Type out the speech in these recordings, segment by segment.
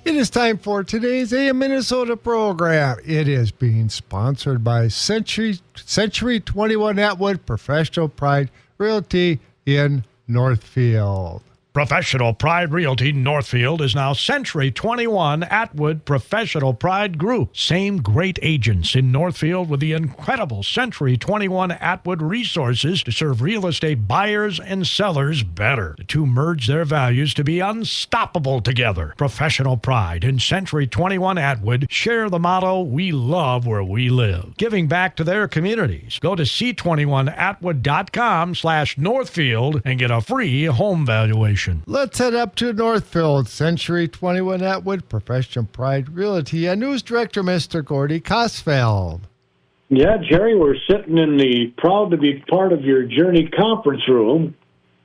It is time for today's AM Minnesota program. It is being sponsored by Century 21 Atwood Professional Pride Realty in Northfield. Professional Pride Realty Northfield is now Century 21 Atwood Professional Pride Group. Same great agents in Northfield with the incredible Century 21 Atwood resources to serve real estate buyers and sellers better. The two merge their values to be unstoppable together. Professional Pride and Century 21 Atwood share the motto, "We love where we live," giving back to their communities. Go to c21atwood.com/Northfield and get a free home valuation. Let's head up to Northfield. Century 21 Atwood Professional Pride Realty and News Director Mr. Gordy Kosfeld. Yeah, Jerry, we're sitting in the proud to be part of your journey conference room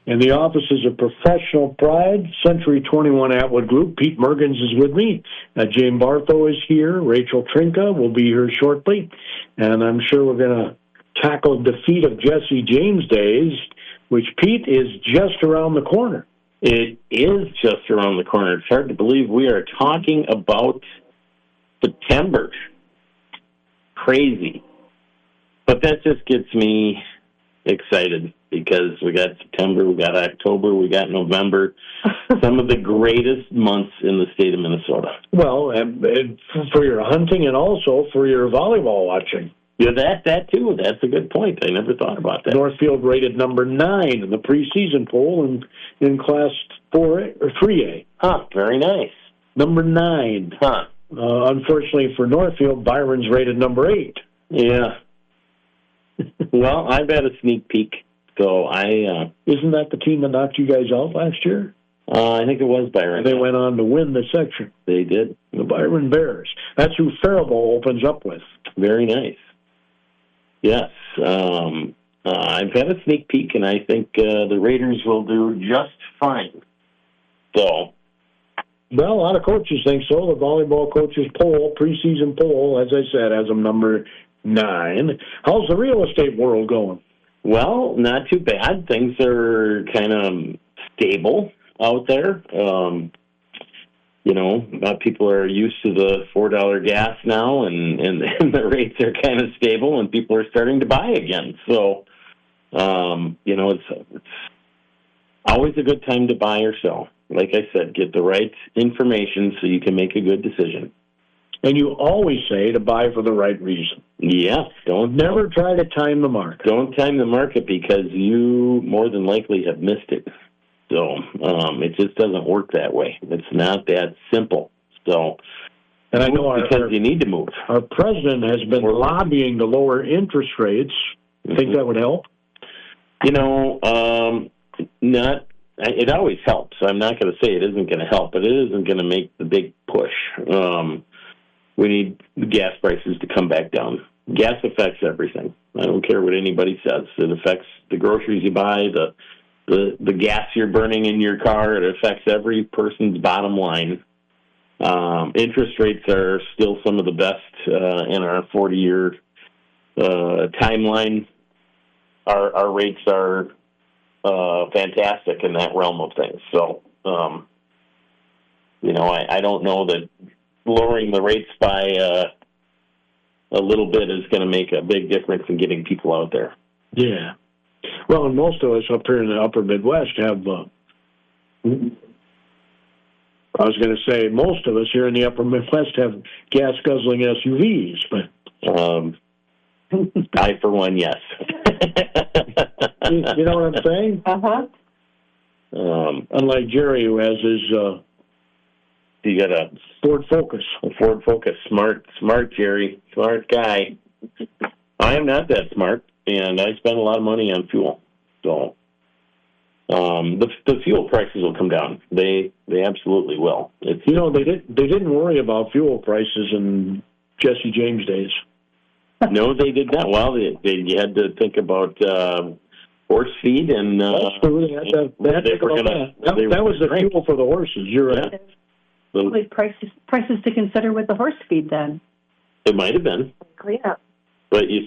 in the offices of Professional Pride, Century 21 Atwood Group. Pete Mergens is with me. Jane Bartho is here. Rachel Trnka will be here shortly. And I'm sure we're going to tackle the defeat of Jesse James Days, which, Pete, is just around the corner. It is just around the corner. It's hard to believe we are talking about September. Crazy. But that just gets me excited because we got September, we got October, we got November. Some of the greatest months in the state of Minnesota. Well, and for your hunting and also for your volleyball watching. Yeah, that too. That's a good point. I never thought about that. Northfield rated number 9 in the preseason poll in Class 4A or 3A. Huh, very nice. Number 9. Huh. Unfortunately for Northfield, Byron's rated number 8. Yeah. Well, I've had a sneak peek, so I... Isn't that the team that knocked you guys out last year? I think it was Byron. They went on to win the section. They did. The Byron Bears. That's who Faribault opens up with. Very nice. Yes, I've had a sneak peek, and I think the Raiders will do just fine. So, well, a lot of coaches think so. The volleyball coaches poll, preseason poll, as I said, has them number 9. How's the real estate world going? Well, not too bad. Things are kind of stable out there. People are used to the $4 gas now, and the rates are kind of stable, and people are starting to buy again. So, it's always a good time to buy or sell. Like I said, get the right information so you can make a good decision. And you always say to buy for the right reason. Yeah. Never try to time the market. Don't time the market because you more than likely have missed it. So it just doesn't work that way. It's not that simple. So, and I know because you need to move. Our president has been lobbying to lower interest rates. Mm-hmm. Think that would help? It always helps. I'm not going to say it isn't going to help, but it isn't going to make the big push. We need the gas prices to come back down. Gas affects everything. I don't care what anybody says. It affects the groceries you buy, the gas you're burning in your car. It affects every person's bottom line. Interest rates are still some of the best in our 40-year timeline. Our rates are fantastic in that realm of things. So, I don't know that lowering the rates by a little bit is going to make a big difference in getting people out there. Yeah. Well, and most of us up here in the upper Midwest have, I was going to say most of us here in the upper Midwest have gas-guzzling SUVs, but... I, for one, yes. You know what I'm saying? Uh-huh. Unlike Jerry, who has his... you got a Ford Focus. A Ford Focus. Smart Jerry. Smart guy. I am not that smart. And I spend a lot of money on fuel, so the fuel prices will come down. They absolutely will. They didn't worry about fuel prices in Jesse James days. No, they did not. Well, you had to think about horse feed and. That's true. They had to think about that. That was the fuel for the horses. You're right. Probably prices to consider with the horse feed then. It might have been. Yeah. But you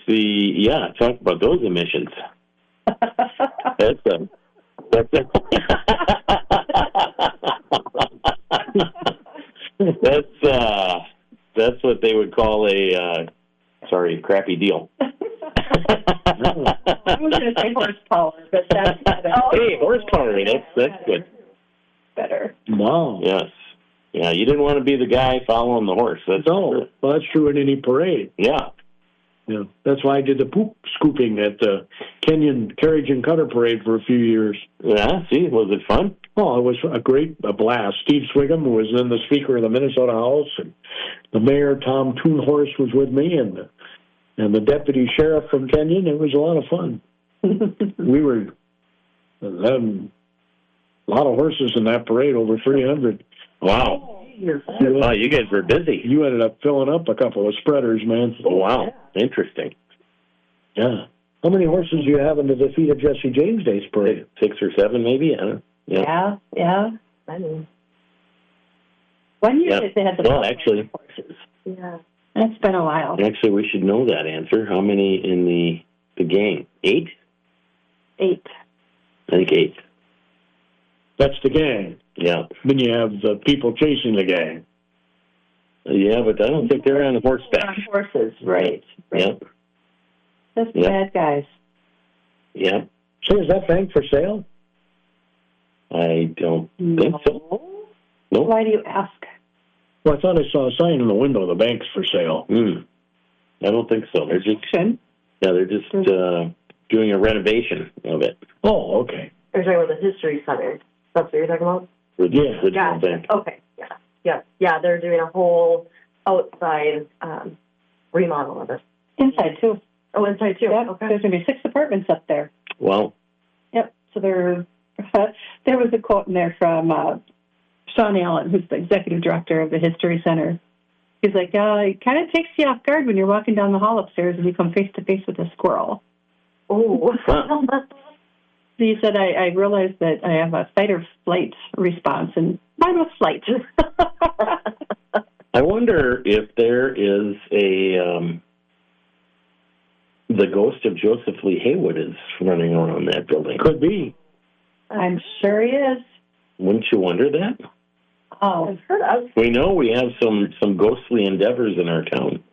see, yeah, talk about those emissions. they would call a crappy deal. I was going to say horsepower, but that's better. Hey, horsepower, that's good. Better. Wow. Yes. Yeah, you didn't want to be the guy following the horse. That's No, well, that's true in any parade. Yeah. Yeah, that's why I did the poop scooping at the Kenyon Carriage and Cutter Parade for a few years. Yeah, see, was it fun? Oh, it was a blast. Steve Swigum, who was then the Speaker of the Minnesota House, and the Mayor, Tom Toonhorse, was with me, and the Deputy Sheriff from Kenyon. It was a lot of fun. We were having a lot of horses in that parade, over 300. Wow. Oh, you guys were busy. You ended up filling up a couple of spreaders, man. Oh, wow. Interesting. Yeah. How many horses do you have in the defeat of Jesse James Day's parade? 6 or 7, maybe? I don't know. Yeah. I mean, one year they had the horses. Yeah. It's been a while. Actually, we should know that answer. How many in the gang? 8? 8. I think 8. That's the gang. Yeah. Then you have the people chasing the gang. Yeah, but I don't think they're on horseback. On horses, right. Yep. That's bad guys. Yeah. So is that bank for sale? I don't think so. No. Why do you ask? Well, I thought I saw a sign in the window, the bank's for sale. I don't think so. They're just doing a renovation of it. Oh, okay. You're talking about the history center. That's what you're talking about? The Gotcha. bank. Okay, yeah. They're doing a whole outside remodel of it. Inside, too. Oh, inside, too? Yep. Okay. There's going to be 6 apartments up there. Well. Yep. So there was a quote in there from Sean Allen, who's the executive director of the History Center. He's like, it kind of takes you off guard when you're walking down the hall upstairs and you come face to face with a squirrel. Oh. He said, I realized that I have a fight or flight response, and mine was flight. I wonder if there is the ghost of Joseph Lee Haywood is running around that building. Could be. I'm sure he is. Wouldn't you wonder that? Oh, I've heard of. We know we have some ghostly endeavors in our town.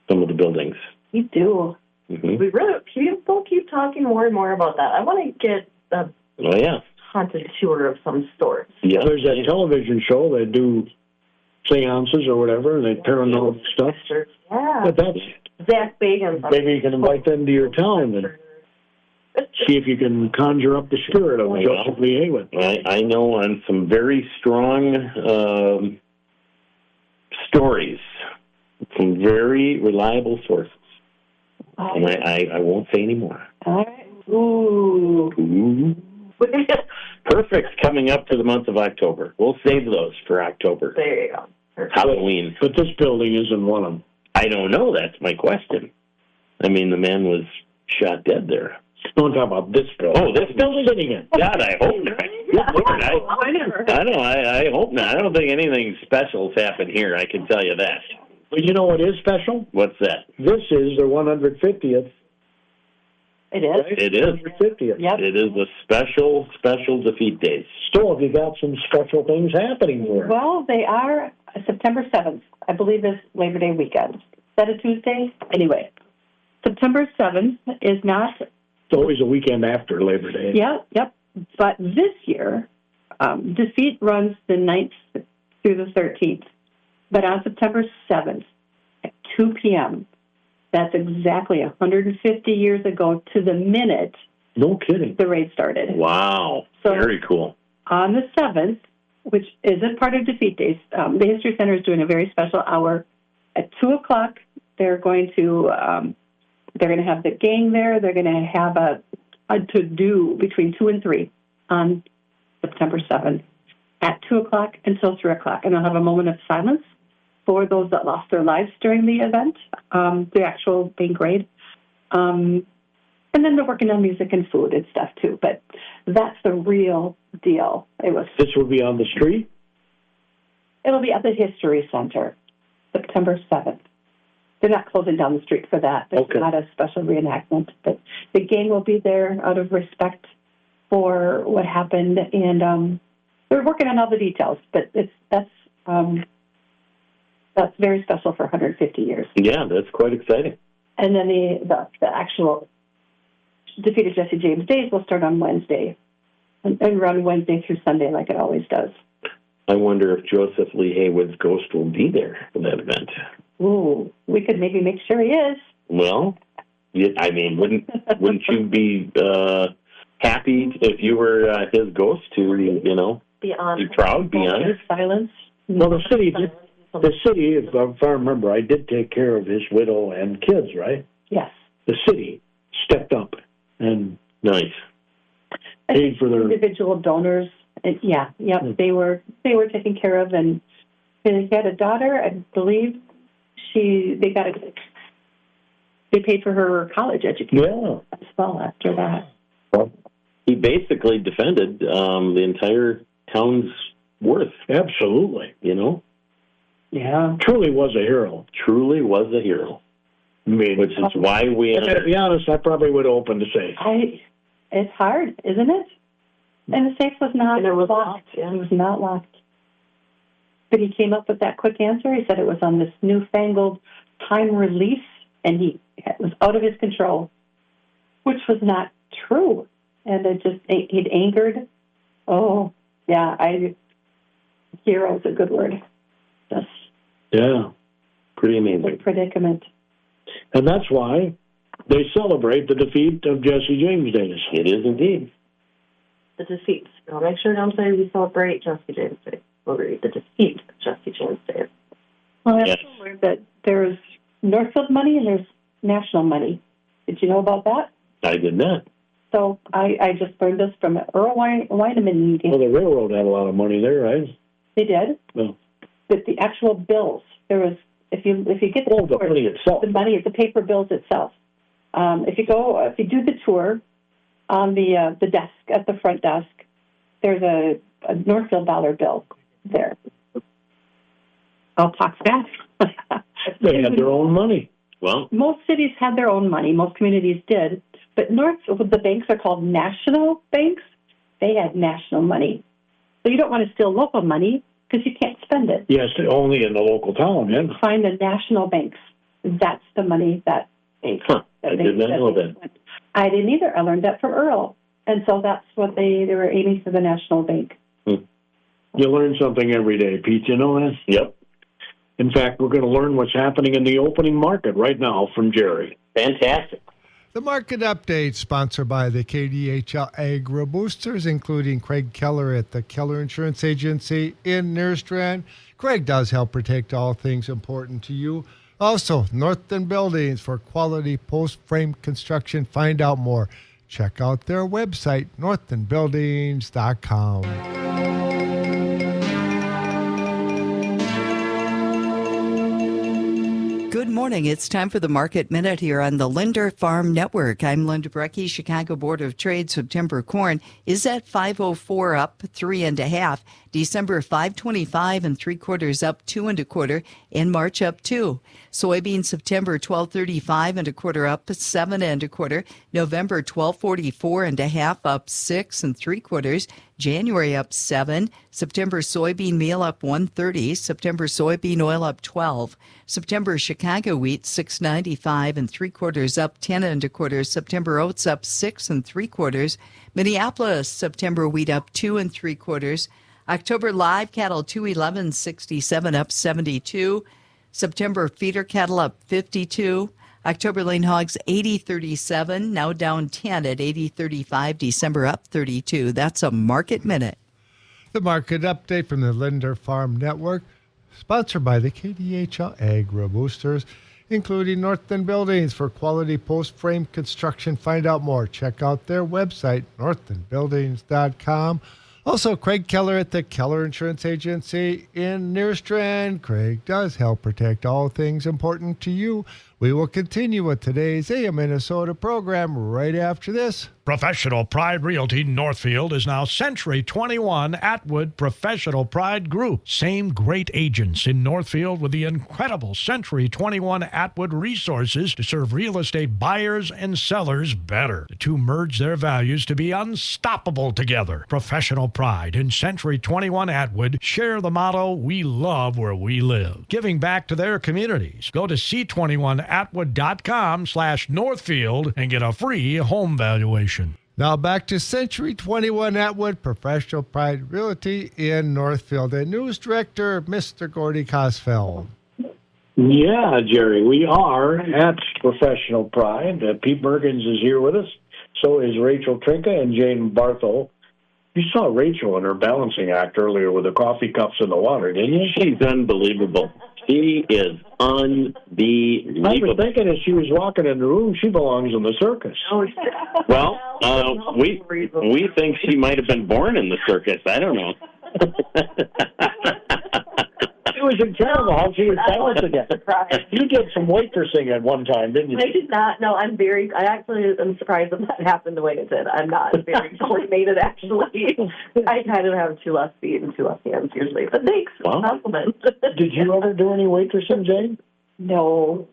Some of the buildings. you do. Mm-hmm. People keep talking more and more about that. I want to get a haunted tour of some sort. Yeah, there's that television show that do seances or whatever, and they paranormal stuff. Yeah. But that's Zach Bagans. maybe you can invite them to your town and see if you can conjure up the spirit of Joseph Lee Haywood. I know on some very strong stories from very reliable sources. And I won't say any more. All right. Ooh. Perfect. Coming up to the month of October. We'll save those for October. There you go. Perfect. Halloween. But this building isn't one of them. I don't know. That's my question. I mean, the man was shot dead there. Don't talk about this building. Oh, this building? God, I hope not. Good Lord, I know. I hope not. I don't think anything special's happened here. I can tell you that. But you know what is special? What's that? This is their 150th. It is. Right? It is. 150th. Yep. It is a special defeat days. So have you got some special things happening there? Well, they are September 7th, I believe, is Labor Day weekend. Is that a Tuesday? Anyway, September 7th is not. It's always a weekend after Labor Day. Yep. But this year, defeat runs the 9th through the 13th. But on September 7th at 2 p.m., that's exactly 150 years ago to the minute No kidding. the raid started. Wow. So- Very cool. On the 7th, which isn't part of Defeat Days, the History Center is doing a very special hour. At 2 o'clock, they're going to have the gang there. They're going to have a to-do between 2 and 3 on September 7th at 2 o'clock until 3 o'clock. And they'll have a moment of silence for those that lost their lives during the event, the actual bank raid. And then they're working on music and food and stuff, too. But that's the real deal. This will be on the street? It'll be at the History Center, September 7th. They're not closing down the street for that. There's not a special reenactment. But the gang will be there out of respect for what happened. And they're working on all the details. But That's very special for 150 years. Yeah, that's quite exciting. And then the actual Defeated Jesse James Days will start on Wednesday and run Wednesday through Sunday like it always does. I wonder if Joseph Lee Haywood's ghost will be there for that event. Ooh, we could maybe make sure he is. Well, I mean, wouldn't you be happy if you were his ghost to, Be honored. be proud, be honored? Silence. Well, the city, if I remember, I did take care of his widow and kids, right? Yes. The city stepped up and Nice. paid for their... Individual donors. They were taken care of, and he had a daughter. I believe they paid for her college education as well after that. Well, He basically defended the entire town's worth, absolutely. Yeah. Truly was a hero. Truly was a hero. I mean, Which is why we... to be honest, I probably would have opened the safe. It's hard, isn't it? And the safe was not locked. Yeah. It was not locked. But he came up with that quick answer. He said it was on this newfangled time release, and it was out of his control, which was not true. And it angered. Oh, yeah, hero is a good word. Just pretty amazing. the predicament. And that's why they celebrate the defeat of Jesse James Days. It is indeed. The defeat. Now, make sure don't say we celebrate Jesse James Day. We'll read the defeat of Jesse James Day. Well, I also learned that there's Northfield money and there's national money. Did you know about that? I did not. So I just learned this from Earl Weineman meeting. Well, the railroad had a lot of money there, right? They did. Well, But the actual bills, there was, if you get the the money itself. the money, the paper bills itself. If you do the tour on the desk at the front desk, there's a Northfield dollar bill there. I'll talk fast. They had their own money. Well, Most cities had their own money. Most communities did. But the banks are called national banks. They had national money. So you don't want to steal local money because you can't spend it. Yes, only in the local town, yeah. Find the national banks. That's the money that... I did not know that. I didn't either. I learned that from Earl. And so that's what they were aiming for, the national bank. You learn something every day, Pete. You know that? Yep. In fact, we're going to learn what's happening in the opening market right now from Jerry. Fantastic. The market update sponsored by the KDHL Agri Boosters, including Craig Keller at the Keller Insurance Agency in Nerstrand. Craig does help protect all things important to you. Also, Northfield Buildings for quality post-frame construction. Find out more. Check out their website, northfieldbuildings.com. Good morning. It's time for the Market Minute here on the Linder Farm Network. I'm Linda Brecky. Chicago Board of Trade September corn is at 504 up 3.5. December 525 3/4 up 2 1/4, and March up 2. Soybean September 1235 1/4 up 7 1/4. November 1244 1/2 up 6 3/4. January up 7. September soybean meal up 130. September soybean oil up 12. September Chicago wheat 695 3/4 up 10 1/4. September oats up 6 3/4. Minneapolis September wheat up 2 3/4. October live cattle 211.67 up 72. September feeder cattle up 52. October lean hogs 80.37, now down 10 at 80.35. December up 32. That's a Market Minute. The market update from the Linder Farm Network, sponsored by the KDHL Agri Boosters, including Northfield Buildings for quality post-frame construction. Find out more. Check out their website, northfieldbuildings.com. Also, Craig Keller at the Keller Insurance Agency in Nerstrand. Craig does help protect all things important to you We will continue with today's AM Minnesota program right after this. Professional Pride Realty Northfield is now Century 21 Atwood Professional Pride Group. Same great agents in Northfield with the incredible Century 21 Atwood resources to serve real estate buyers and sellers better. The two merge their values to be unstoppable together. Professional Pride and Century 21 Atwood share the motto, "We love where we live," giving back to their communities. Go to c21atwood.com/Northfield and get a free home valuation. Now back to Century 21 Atwood Professional Pride Realty in Northfield. And News Director, Mr. Gordy Kosfeld. Yeah, Jerry, we are at Professional Pride. Pete Mergens is here with us. So is Rachel Trnka and Jane Bartho. You saw Rachel in her balancing act earlier with the coffee cups and the water, didn't you? She's unbelievable. She is unbelievable. I was thinking as she was walking in the room, she belongs in the circus. Well, we think she might have been born in the circus. I don't know. It was incredible how she was balancing it. You did some waitressing at one time, didn't you? I did not. No, I actually am surprised that happened the way it did. I'm not very coordinated, actually. I kind of have two left feet and two left hands usually. But thanks for the compliment. Did you ever do any waitressing, Jane? No.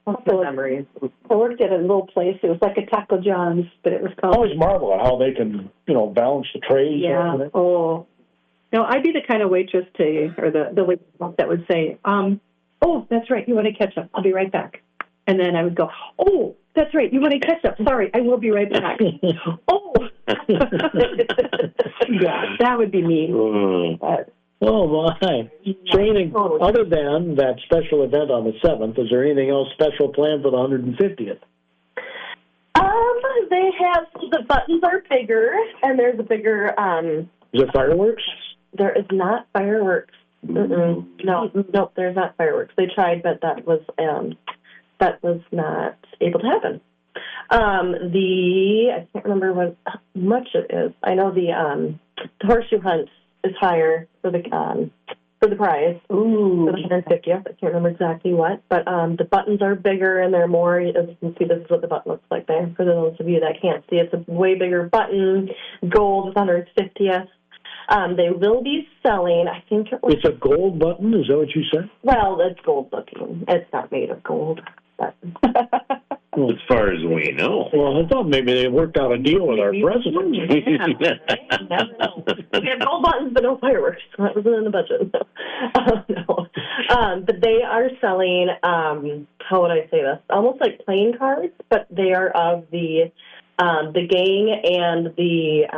What's the memories? I worked at a little place. It was like a Taco John's, but it was I called... always marvel at how they can, balance the trays. Yeah. And everything. Oh. No, I'd be the kind of waitress or the waitress that would say, oh, that's right, you want to catch up. I'll be right back. And then I would go, oh, that's right, you want to catch up. Sorry, I will be right back. Oh. Yeah, that would be me. Oh, my. So anything other than that special event on the 7th, is there anything else special planned for the 150th? They have, the buttons are bigger, and there's a bigger... Is there fireworks? There is not fireworks. No, there's not fireworks. They tried, but that was not able to happen. I can't remember what much it is. I know the horseshoe hunt is higher for the prize. Ooh, for the 150th. I can't remember exactly what, but the buttons are bigger and they're more. As you can see, this is what the button looks like there. For those of you that can't see, it's a way bigger button. Gold, 150th. They will be selling, I think it was... It's a gold button? Is that what you said? Well, it's gold looking. It's not made of gold. But as far as we know. Well, I thought maybe they worked out a deal with our president. No. We have gold buttons, but no fireworks. That wasn't in the budget. No. But they are selling, how would I say this? Almost like playing cards, but they are of the gang and the...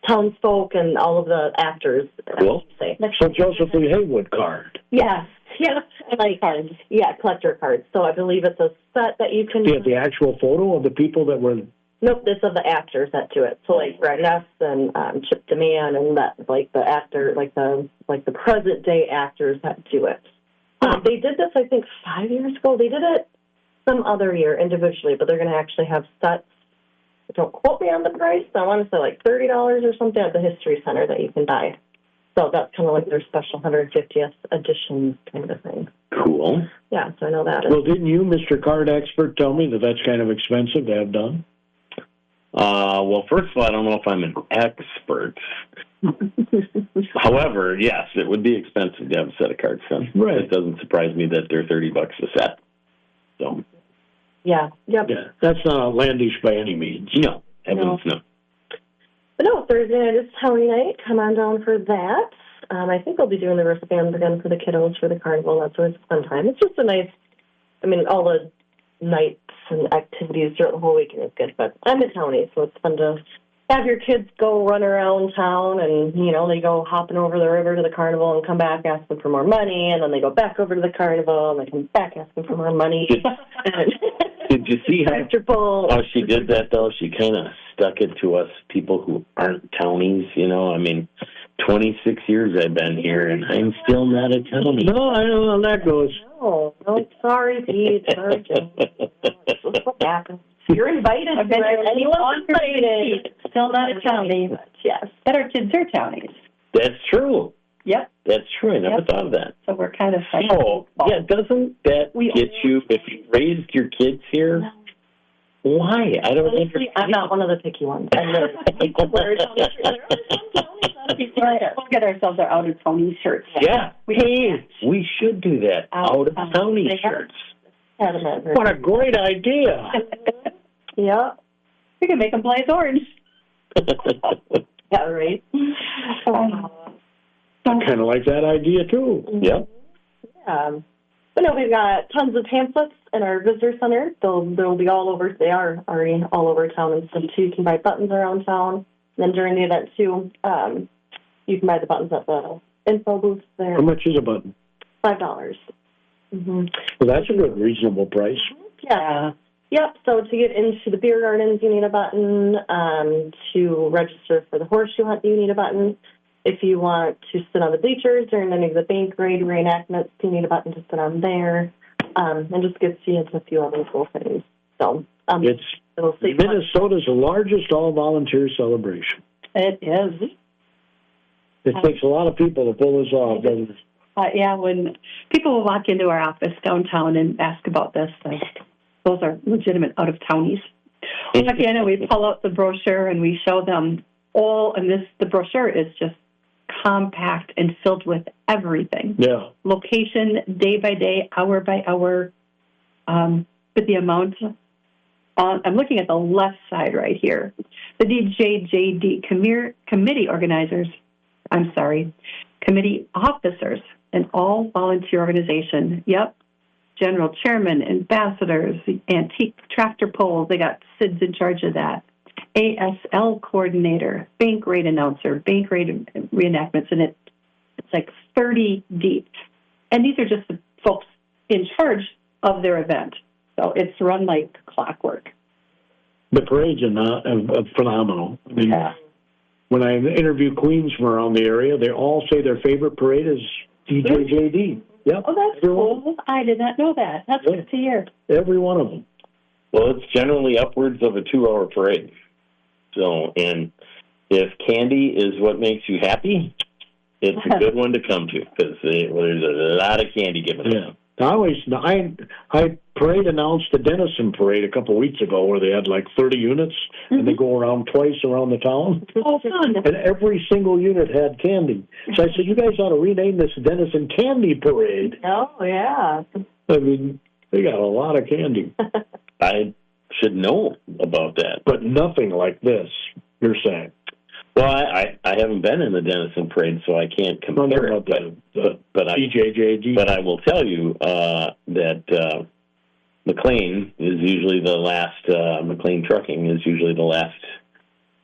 townsfolk and all of the actors. Cool. So Joseph Lee Haywood card. Yes. Like cards. Yeah, collector cards. So I believe it's a set that you can... Do you have the actual photo of the people that were... Nope, it's of the actors that do it. So like Brad Ness and Chip DeMann and that, like the actor, like the present day actors that do it. They did this, I think, 5 years ago. They did it some other year individually, but they're going to actually have sets. Don't quote me on the price. I want to say like $30 or something at the History Center that you can buy. So that's kind of like their special 150th edition kind of thing. Cool. Yeah, so I know that. Well, didn't you, Mr. Card Expert, tell me that that's kind of expensive to have done? Well, first of all, I don't know if I'm an expert. However, yes, it would be expensive to have a set of cards done. Right. It doesn't surprise me that they're $30 a set. So. Yeah. Yep. Yeah, that's not outlandish by any means. No, heavens no. But no, Thursday night is Halloween night. Come on down for that. I think I'll be doing the wristbands again for the kiddos for the carnival. That's always a fun time. It's just a nice, all the nights and activities throughout the whole weekend is good. But I'm in Townie, so it's fun to have your kids go run around town and, they go hopping over the river to the carnival and come back asking for more money. And then they go back over to the carnival and they come back asking for more money. Did you see how she did that, though? She kind of stuck it to us people who aren't townies, 26 years I've been here, and I'm still not a townie. No, I know how that goes. No, sorry, Pete. Sorry, Jim. That's what happens. You're invited. Anyone's invited. Still not a townie, but yes. Better kids are townies. That's true. Yep. That's true. I never thought of that. So we're kind of like, yeah, doesn't that get you, if you raised your kids here? No. Why? I don't understand. I'm not one of the picky ones. I literally we'll get ourselves our Out of Tony shirts. Yeah. We should do that. Out of Tony shirts. What a great idea. Yeah. We can make them blaze orange. Yeah, right. I kind of like that idea, too. Yep. Yeah. But no, we've got tons of pamphlets in our visitor center. They'll be all over. They are already all over town and stuff, too. You can buy buttons around town. And then during the event, too, you can buy the buttons at the info booth there. How much is a button? $5. Well, that's a good, reasonable price. Yeah. Yep, so to get into the beer gardens, you need a button. To register for the horseshoe hunt, you need a button. If you want to sit on the bleachers during any of the bank raid reenactments, you need a button to sit on there. And just gets you into a few other cool things. So Minnesota's the largest all-volunteer celebration. It is. It takes a lot of people to pull this off, doesn't it? Yeah, when people will walk into our office downtown and ask about this, those are legitimate out-of-townies. Walk in and we pull out the brochure and we show them all, and the brochure is just compact and filled with everything. Yeah. Location, day by day, hour by hour, but the amount. I'm looking at the left side right here. The DJJD committee officers, an all-volunteer organization. Yep. General chairman, ambassadors, antique tractor pulls. They got SIDS in charge of that. ASL coordinator, bank raid announcer, bank raid reenactments, and it's like 30 deep. And these are just the folks in charge of their event. So it's run like clockwork. The parades are phenomenal. I mean, when I interview queens from around the area, they all say their favorite parade is DJJD. Yep. Oh, that's cool. I did not know that. That's good to hear. Every one of them. Well, it's generally upwards of a 2-hour parade. So, and if candy is what makes you happy, it's a good one to come to because there's a lot of candy given out. I parade announced the Denison parade a couple of weeks ago where they had like 30 units and they go around twice around the town. Oh, fun. And every single unit had candy. So I said, you guys ought to rename this Denison Candy Parade. Oh, yeah. I mean, they got a lot of candy. I should know about that. But nothing like this, you're saying. Well, I haven't been in the Denison parade, so I can't compare it. But I will tell you that McLean is usually the last. McLean Trucking is usually the last.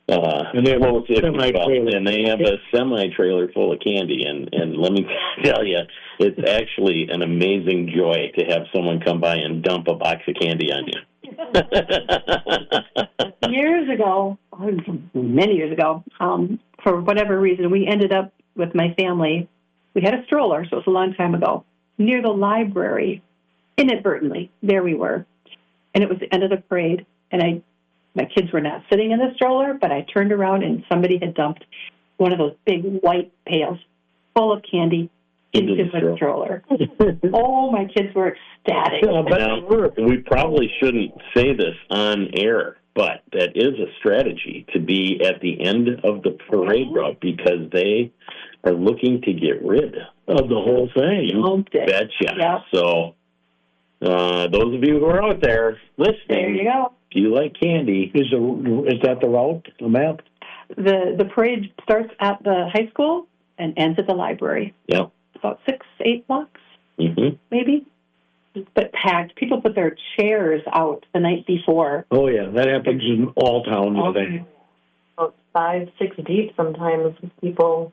And they have a semi-trailer full of candy, and let me tell you, it's actually an amazing joy to have someone come by and dump a box of candy on you. Years ago, many years ago, for whatever reason, we ended up with my family. We had a stroller, so it was a long time ago, near the library. Inadvertently, there we were. And it was the end of the parade, and my kids were not sitting in the stroller, but I turned around and somebody had dumped one of those big white pails full of candy into the stroller. Oh, my kids were ecstatic. Now, we probably shouldn't say this on air, but that is a strategy to be at the end of the parade route because they are looking to get rid of the whole thing. Betcha. Yep. So, those of you who are out there listening, there you go. If you like candy, is that the route, the map? The parade starts at the high school and ends at the library. Yep. About 6-8 blocks, maybe. But packed. People put their chairs out the night before. Oh, yeah. That happens in all towns, I think. About 5-6 deep sometimes with people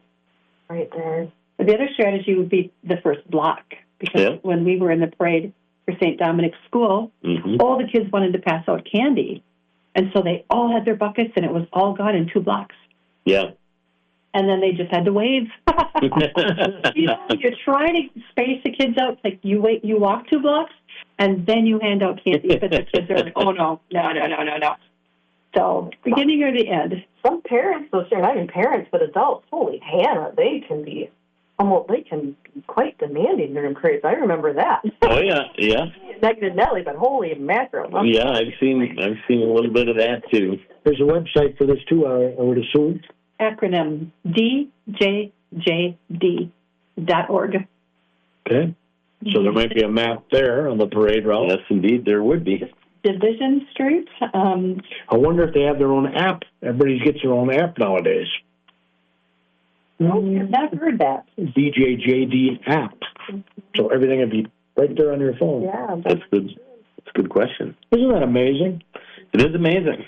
right there. The other strategy would be the first block. Because when we were in the parade for St. Dominic's School, all the kids wanted to pass out candy. And so they all had their buckets, and it was all gone in 2 blocks. Yeah. And then they just had to wave. You're trying to space the kids out. Like you walk 2 blocks, and then you hand out candy. But the kids are like, oh, no. So, beginning or the end. Some parents, not even parents, but adults, holy Hannah, they can be Oh, they can be quite demanding during parades. I remember that. Oh yeah. Negative Nelly, but holy mackerel. Yeah, I've seen a little bit of that too. There's a website for this too, I would assume. Acronym DJJD.org. Okay. So there might be a map there on the parade route. Yes, indeed, there would be. Division Street. I wonder if they have their own app. Everybody gets their own app nowadays. I've not heard that. DJJD app. So everything would be right there on your phone. Yeah. That's good. That's a good question. Isn't that amazing? It is amazing.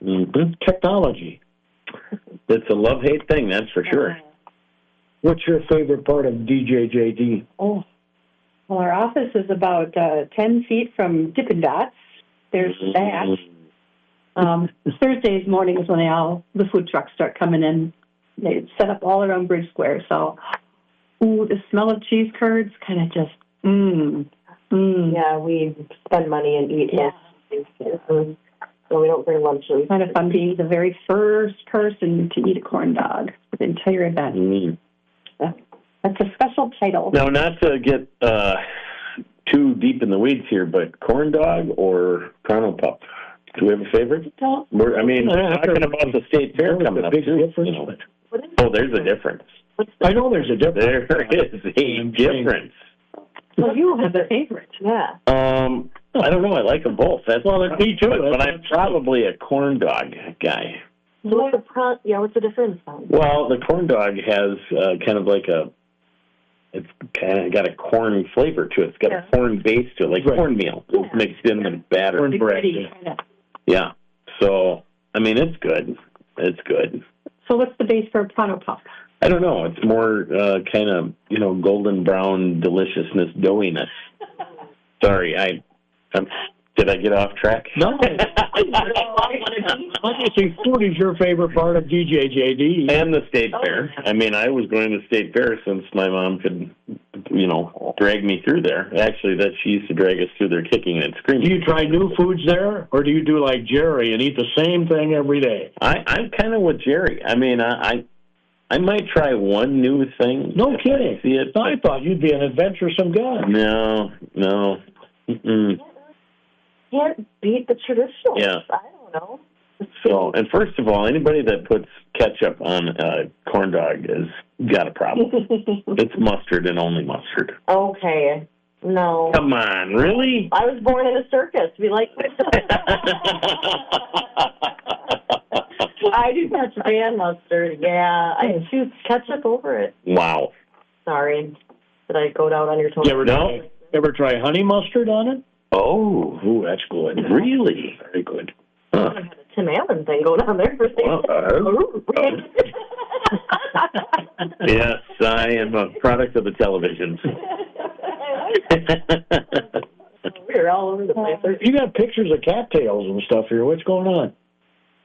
Mm-hmm. Technology. It's a love-hate thing, that's for sure. What's your favorite part of DJJD? Oh, well, our office is about 10 feet from Dippin' Dots. There's that. Thursdays mornings when the food trucks start coming in. They set up all around Bridge Square. So, the smell of cheese curds kind of just, Yeah, we spend money and eat. Yeah. So we don't bring lunch. It's kind of fun being the very first person to eat a corn dog for the entire event. That's a special title. Now, not to get too deep in the weeds here, but corn dog or Chrono Pup? Do we have a favorite? We're talking about the state fair coming up, too. Oh, there's a difference. I know there's a difference. There is a difference. Well, you have a favorite. Yeah. I don't know. I like them both. Me too. But I'm probably a corn dog guy. What's the difference? Well, the corn dog has kind of like it's kind of got a corn flavor to it. It's got a corn base to it, like cornmeal. Yeah. It's mixed in with batter. Corn bread. Yeah. So, I mean, it's good. It's good. So what's the base for a Chrono Pup? I don't know. It's more kind of, golden brown deliciousness, doughiness. Sorry, did I get off track? No. Obviously, food is your favorite part of DJJD. And the state fair. I mean, I was going to the state fair since my mom could, drag me through there. Actually, that she used to drag us through there kicking and screaming. Do you try new foods there, or do you do like Jerry and eat the same thing every day? I'm kind of with Jerry. I mean, I might try one new thing. No kidding. See it. I thought you'd be an adventuresome guy. No. Mm-mm. Can't beat the traditional. Yeah. I don't know. So, and first of all, anybody that puts ketchup on a corn dog has got a problem. It's mustard and only mustard. Okay. No. Come on, really? I was born in a circus. Be like, I do not fan mustard. Yeah, I choose ketchup over it. Wow. Sorry. Did I go down on your toes? You ever try honey mustard on it? Oh, that's good. Really? Very good. Huh. I had a Tim Allen thing going on there for Yes, I am a product of the television. We're all over the place. You got pictures of cattails and stuff here. What's going on?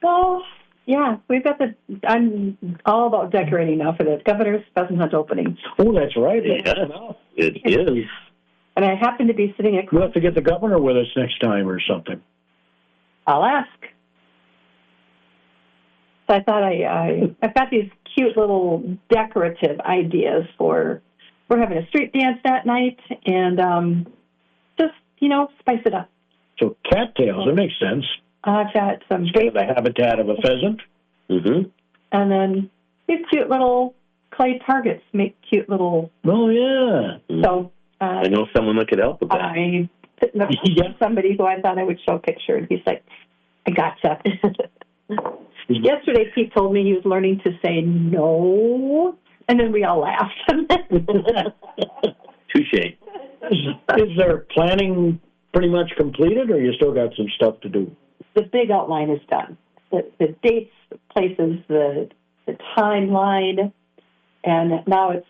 Oh, yeah. We've got I'm all about decorating now for the Governor's Pheasant Hunt opening. Oh, that's right. Yes, it is. And I happen to be sitting at... We'll have to get the governor with us next time or something. I'll ask. So I thought I've got these cute little decorative ideas we're having a street dance that night and just, spice it up. So cattails, that makes sense. I've got some... Instead of the habitat of a pheasant. Mm-hmm. And then these cute little clay targets make cute little... Oh, yeah. So... I know someone that could help with that. I somebody who I thought I would show a picture, and he's like, I gotcha. Yesterday, Pete told me he was learning to say no, and then we all laughed. Touche. Is their planning pretty much completed, or you still got some stuff to do? The big outline is done. The dates, the places, the timeline, and now it's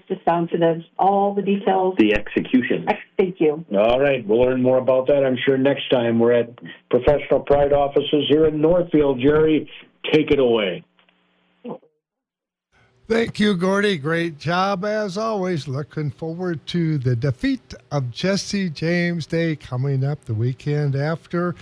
just down to all the details. The execution. Thank you. All right. We'll learn more about that, I'm sure, next time. We're at Professional Pride offices here in Northfield. Jerry, take it away. Thank you, Gordy. Great job, as always. Looking forward to the defeat of Jesse James Day coming up the weekend after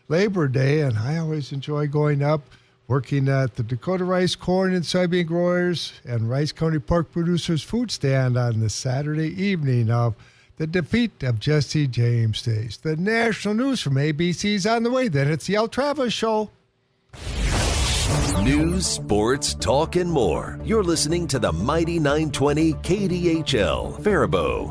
Labor Day. And I always enjoy going up working at the Dakota Rice, Corn, and Soybean Growers and Rice County Pork Producers Food Stand on the Saturday evening of the defeat of Jesse James Days. The national news from ABC's on the way. Then it's the Al Travis Show. News, sports, talk, and more. You're listening to the Mighty 920 KDHL, Faribault.